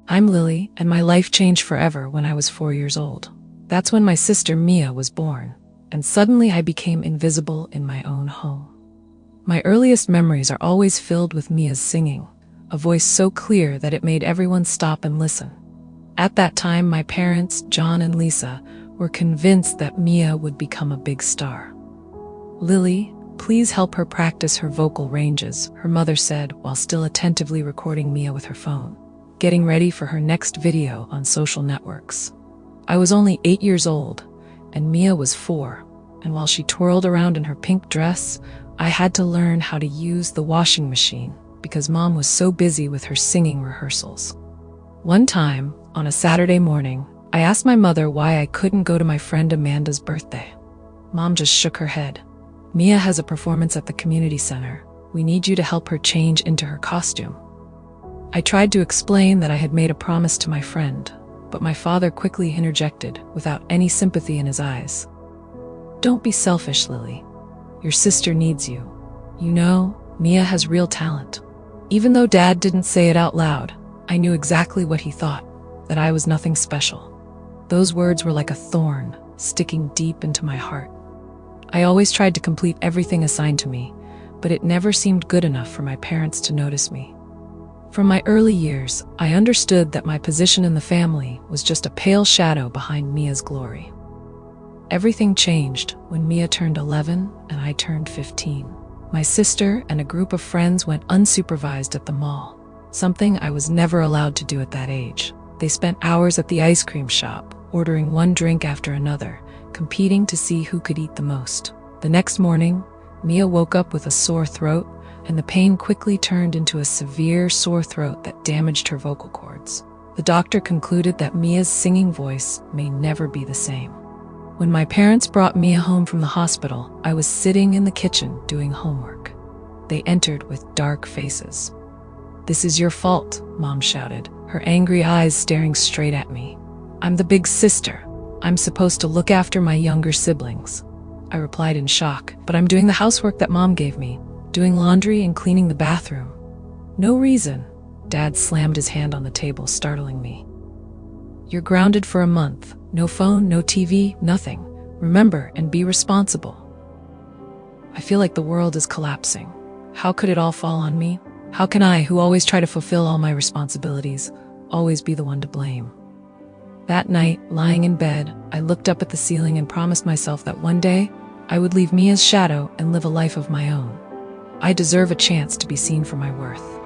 I'm Lily, and my life changed forever when I was 4 years old. That's when my sister Mia was born, and suddenly I became invisible in my own home. My earliest memories are always filled with Mia's singing, a voice so clear that it made everyone stop and listen. At that time, my parents, John and Lisa, were convinced that Mia would become a big star. "Lily, please help her practice her vocal ranges," her mother said while still attentively recording Mia with her phone, getting ready for her next video on social networks. I was only 8 years old, and Mia was 4, and while she twirled around in her pink dress, I had to learn how to use the washing machine because Mom was so busy with her singing rehearsals. One time, on a Saturday morning, I asked my mother why I couldn't go to my friend Amanda's birthday. Mom just shook her head. "Mia has a performance at the community center. We need you to help her change into her costume." I tried to explain that I had made a promise to my friend, but my father quickly interjected without any sympathy in his eyes. "Don't be selfish, Lily. Your sister needs you. You know, Mia has real talent." Even though Dad didn't say it out loud, I knew exactly what he thought, that I was nothing special. Those words were like a thorn, sticking deep into my heart. I always tried to complete everything assigned to me, but it never seemed good enough for my parents to notice me. From my early years, I understood that my position in the family was just a pale shadow behind Mia's glory. Everything changed when Mia turned 11 and I turned 15. My sister and a group of friends went unsupervised at the mall, something I was never allowed to do at that age. They spent hours at the ice cream shop, ordering one drink after another, competing to see who could eat the most. The next morning, Mia woke up with a sore throat, and the pain quickly turned into a severe sore throat that damaged her vocal cords. The doctor concluded that Mia's singing voice may never be the same. When my parents brought Mia home from the hospital, I was sitting in the kitchen doing homework. They entered with dark faces. "This is your fault," Mom shouted, her angry eyes staring straight at me. "I'm the big sister. I'm supposed to look after my younger siblings." I replied in shock, "But I'm doing the housework that Mom gave me, doing laundry and cleaning the bathroom." "No reason." Dad slammed his hand on the table, startling me. "You're grounded for a month. No phone, no TV, nothing. Remember and be responsible." I feel like the world is collapsing. How could it all fall on me? How can I, who always try to fulfill all my responsibilities, always be the one to blame? That night, lying in bed, I looked up at the ceiling and promised myself that one day, I would leave Mia's shadow and live a life of my own. I deserve a chance to be seen for my worth.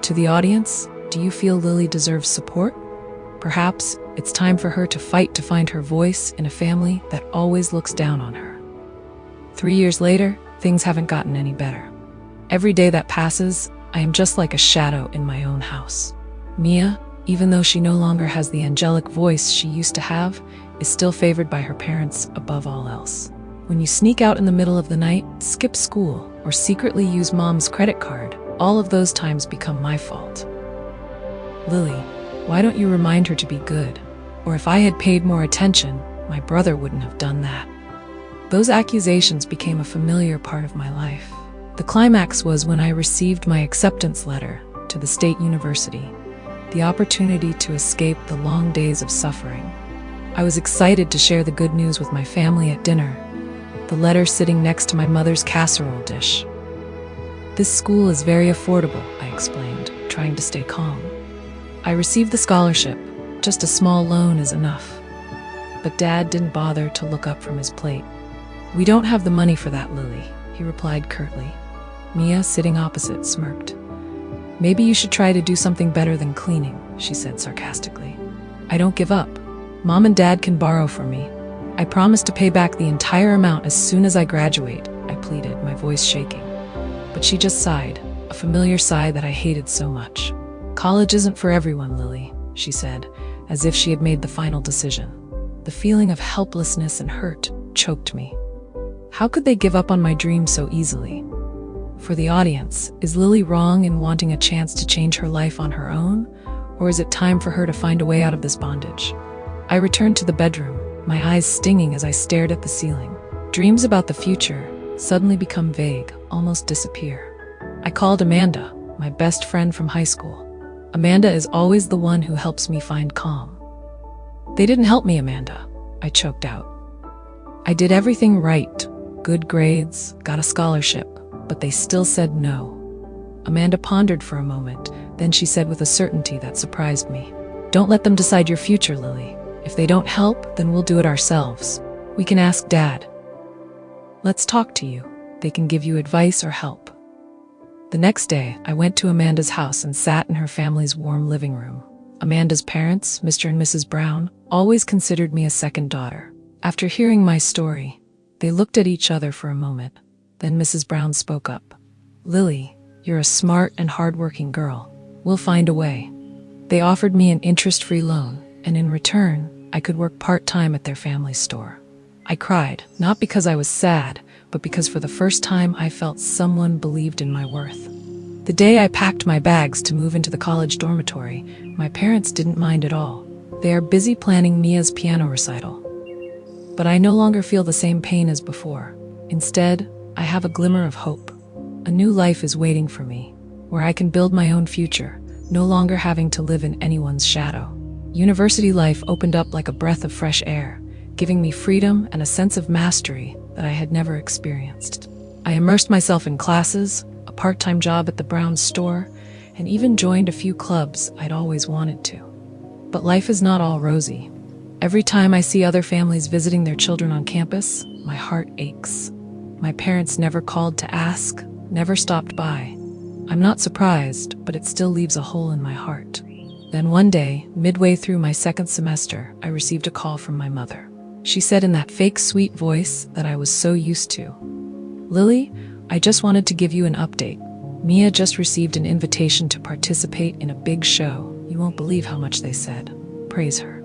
To the audience, do you feel Lily deserves support? Perhaps it's time for her to fight to find her voice in a family that always looks down on her. 3 years later, things haven't gotten any better. Every day that passes, I am just like a shadow in my own house. Mia, even though she no longer has the angelic voice she used to have, is still favored by her parents above all else. When you sneak out in the middle of the night, skip school, or secretly use Mom's credit card, all of those times become my fault. "Lily, why don't you remind her to be good? Or if I had paid more attention, my brother wouldn't have done that." Those accusations became a familiar part of my life. The climax was when I received my acceptance letter to the state university, the opportunity to escape the long days of suffering. I was excited to share the good news with my family at dinner, the letter sitting next to my mother's casserole dish. "This school is very affordable," I explained, trying to stay calm. "I received the scholarship. Just a small loan is enough." But Dad didn't bother to look up from his plate. "We don't have the money for that, Lily," he replied curtly. Mia, sitting opposite, smirked. "Maybe you should try to do something better than cleaning," she said sarcastically. "I don't give up. Mom and Dad can borrow from me. I promise to pay back the entire amount as soon as I graduate," I pleaded, my voice shaking. But she just sighed, a familiar sigh that I hated so much. "College isn't for everyone, Lily," she said, as if she had made the final decision. The feeling of helplessness and hurt choked me. How could they give up on my dream so easily? For the audience, is Lily wrong in wanting a chance to change her life on her own? Or is it time for her to find a way out of this bondage? I returned to the bedroom, my eyes stinging as I stared at the ceiling. Dreams about the future suddenly become vague, almost disappear. I called Amanda, my best friend from high school. Amanda is always the one who helps me find calm. They didn't help me, Amanda, I choked out. I did everything right, good grades, got a scholarship, but they still said no. Amanda pondered for a moment, then she said with a certainty that surprised me, "Don't let them decide your future, Lily. If they don't help, then we'll do it ourselves. We can ask Dad. Let's talk to you. They can give you advice or help." The next day, I went to Amanda's house and sat in her family's warm living room. Amanda's parents, Mr. and Mrs. Brown, always considered me a second daughter. After hearing my story, they looked at each other for a moment. Then Mrs. Brown spoke up. "Lily, you're a smart and hardworking girl. We'll find a way." They offered me an interest-free loan, and in return, I could work part-time at their family store. I cried, not because I was sad, but because for the first time I felt someone believed in my worth. The day I packed my bags to move into the college dormitory, my parents didn't mind at all. They are busy planning Mia's piano recital. But I no longer feel the same pain as before. Instead, I have a glimmer of hope. A new life is waiting for me, where I can build my own future, no longer having to live in anyone's shadow. University life opened up like a breath of fresh air, giving me freedom and a sense of mastery that I had never experienced. I immersed myself in classes, a part-time job at the Brown store, and even joined a few clubs I'd always wanted to. But life is not all rosy. Every time I see other families visiting their children on campus, my heart aches. My parents never called to ask, never stopped by. I'm not surprised, but it still leaves a hole in my heart. Then one day, midway through my second semester, I received a call from my mother. She said in that fake sweet voice that I was so used to, "Lily, I just wanted to give you an update. Mia just received an invitation to participate in a big show. You won't believe how much they said. Praise her."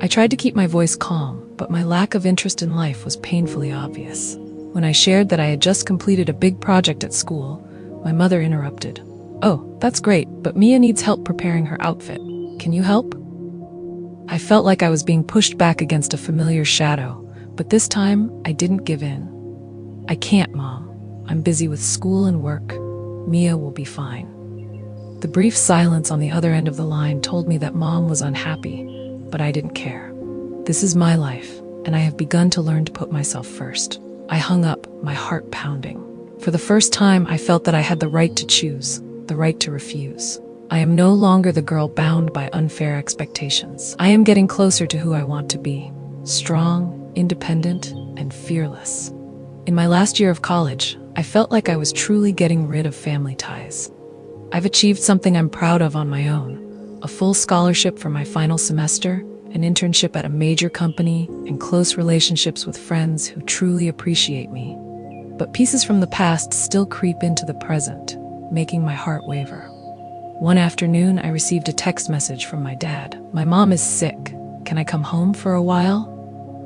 I tried to keep my voice calm, but my lack of interest in life was painfully obvious. When I shared that I had just completed a big project at school, my mother interrupted. "Oh, that's great, but Mia needs help preparing her outfit. Can you help?" I felt like I was being pushed back against a familiar shadow, but this time I didn't give in. "I can't, Mom. I'm busy with school and work. Mia will be fine." The brief silence on the other end of the line told me that Mom was unhappy, but I didn't care. This is my life, and I have begun to learn to put myself first. I hung up, my heart pounding. For the first time, I felt that I had the right to choose, the right to refuse. I am no longer the girl bound by unfair expectations. I am getting closer to who I want to be. Strong, independent, and fearless. In my last year of college, I felt like I was truly getting rid of family ties. I've achieved something I'm proud of on my own. A full scholarship for my final semester, an internship at a major company, and close relationships with friends who truly appreciate me. But pieces from the past still creep into the present, making my heart waver. One afternoon, I received a text message from my dad. "My mom is sick. Can I come home for a while?"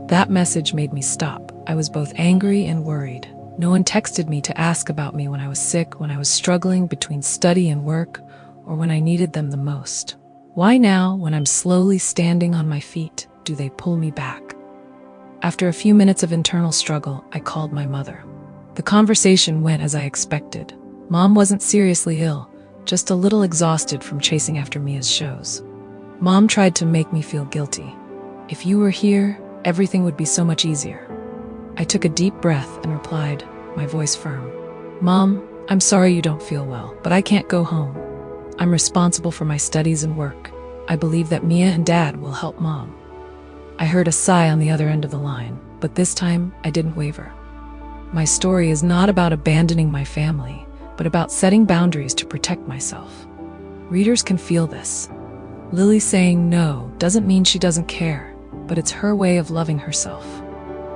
That message made me stop. I was both angry and worried. No one texted me to ask about me when I was sick, when I was struggling between study and work, or when I needed them the most. Why now, when I'm slowly standing on my feet, do they pull me back? After a few minutes of internal struggle, I called my mother. The conversation went as I expected. Mom wasn't seriously ill, just a little exhausted from chasing after Mia's shows. Mom tried to make me feel guilty. "If you were here, everything would be so much easier." I took a deep breath and replied, my voice firm. "Mom, I'm sorry you don't feel well, but I can't go home. I'm responsible for my studies and work. I believe that Mia and Dad will help Mom." I heard a sigh on the other end of the line, but this time I didn't waver. My story is not about abandoning my family, but about setting boundaries to protect myself. Readers can feel this. Lily saying no doesn't mean she doesn't care, but it's her way of loving herself.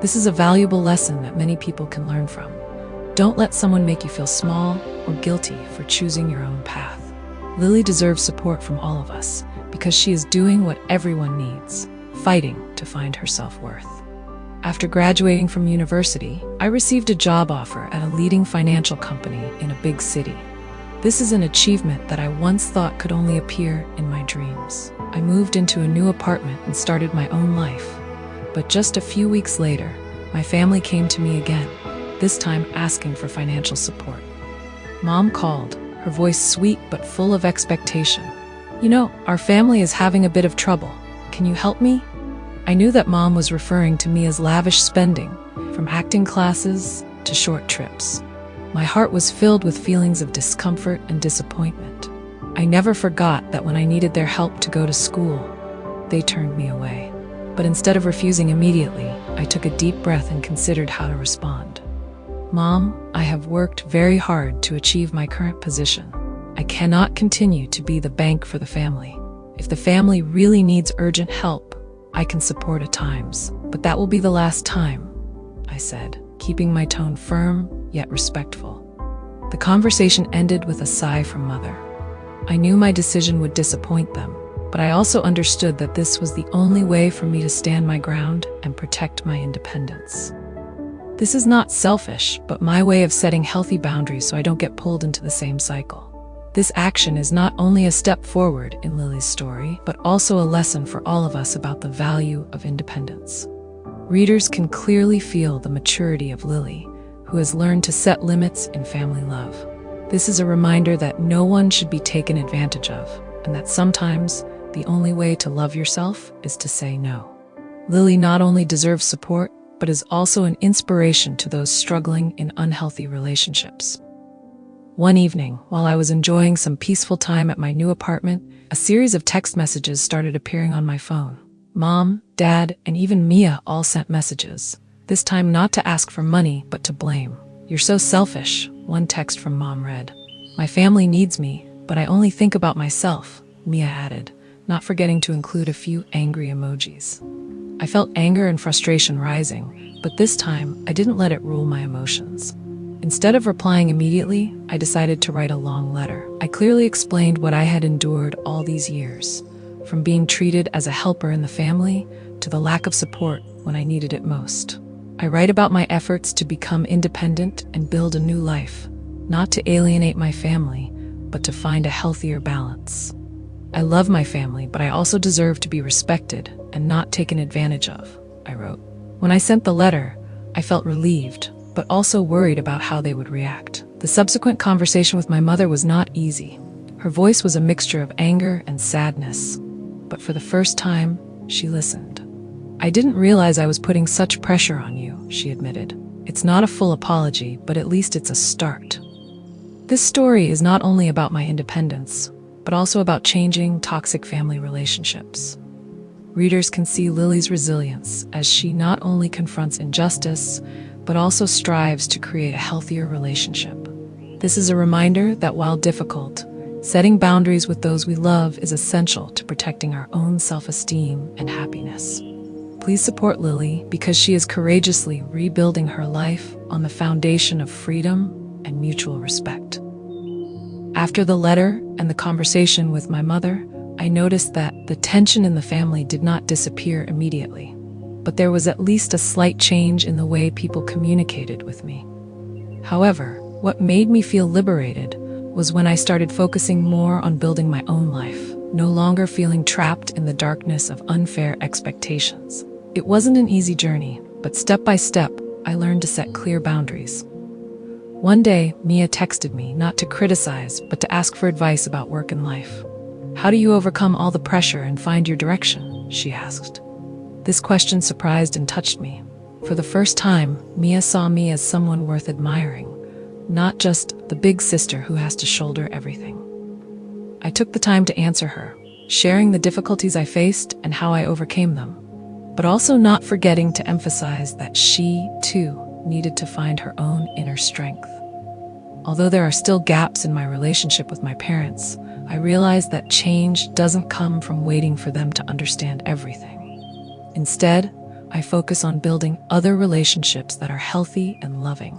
This is a valuable lesson that many people can learn from. Don't let someone make you feel small or guilty for choosing your own path. Lily deserves support from all of us because she is doing what everyone needs, fighting to find her self-worth. After graduating from university, I received a job offer at a leading financial company in a big city. This is an achievement that I once thought could only appear in my dreams. I moved into a new apartment and started my own life. But just a few weeks later, my family came to me again, this time asking for financial support. Mom called, her voice sweet but full of expectation. "You know, our family is having a bit of trouble. Can you help me?" I knew that Mom was referring to Mia's lavish spending, from acting classes to short trips. My heart was filled with feelings of discomfort and disappointment. I never forgot that when I needed their help to go to school, they turned me away. But instead of refusing immediately, I took a deep breath and considered how to respond. "Mom, I have worked very hard to achieve my current position. I cannot continue to be the bank for the family. If the family really needs urgent help, I can support at times, but that will be the last time," I said, keeping my tone firm yet respectful. The conversation ended with a sigh from Mother. I knew my decision would disappoint them, but I also understood that this was the only way for me to stand my ground and protect my independence. This is not selfish, but my way of setting healthy boundaries so I don't get pulled into the same cycle. This action is not only a step forward in Lily's story, but also a lesson for all of us about the value of independence. Readers can clearly feel the maturity of Lily, who has learned to set limits in family love. This is a reminder that no one should be taken advantage of, and that sometimes the only way to love yourself is to say no. Lily not only deserves support, but is also an inspiration to those struggling in unhealthy relationships. One evening, while I was enjoying some peaceful time at my new apartment, a series of text messages started appearing on my phone. Mom, Dad, and even Mia all sent messages, this time not to ask for money, but to blame. "You're so selfish," one text from Mom read. "My family needs me, but I only think about myself," Mia added, not forgetting to include a few angry emojis. I felt anger and frustration rising, but this time I didn't let it rule my emotions. Instead of replying immediately, I decided to write a long letter. I clearly explained what I had endured all these years, from being treated as a helper in the family to the lack of support when I needed it most. I write about my efforts to become independent and build a new life, not to alienate my family, but to find a healthier balance. "I love my family, but I also deserve to be respected and not taken advantage of," I wrote. When I sent the letter, I felt relieved, but also worried about how they would react. The subsequent conversation with my mother was not easy. Her voice was a mixture of anger and sadness, but for the first time, she listened. "I didn't realize I was putting such pressure on you," she admitted. "It's not a full apology, but at least it's a start." This story is not only about my independence, but also about changing toxic family relationships. Readers can see Lily's resilience as she not only confronts injustice, but also strives to create a healthier relationship. This is a reminder that while difficult, setting boundaries with those we love is essential to protecting our own self-esteem and happiness. Please support Lily because she is courageously rebuilding her life on the foundation of freedom and mutual respect. After the letter and the conversation with my mother, I noticed that the tension in the family did not disappear immediately, but there was at least a slight change in the way people communicated with me. However, what made me feel liberated was when I started focusing more on building my own life, no longer feeling trapped in the darkness of unfair expectations. It wasn't an easy journey, but step by step, I learned to set clear boundaries. One day, Mia texted me not to criticize, but to ask for advice about work and life. "How do you overcome all the pressure and find your direction?" she asked. This question surprised and touched me. For the first time, Mia saw me as someone worth admiring, not just the big sister who has to shoulder everything. I took the time to answer her, sharing the difficulties I faced and how I overcame them, but also not forgetting to emphasize that she, too, needed to find her own inner strength. Although there are still gaps in my relationship with my parents, I realized that change doesn't come from waiting for them to understand everything. Instead, I focus on building other relationships that are healthy and loving.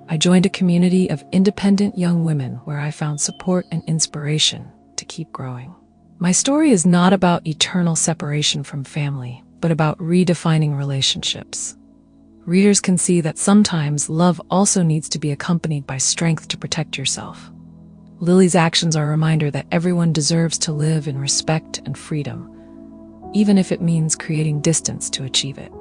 I joined a community of independent young women where I found support and inspiration to keep growing. My story is not about eternal separation from family, but about redefining relationships. Readers can see that sometimes love also needs to be accompanied by strength to protect yourself. Lily's actions are a reminder that everyone deserves to live in respect and freedom, even if it means creating distance to achieve it.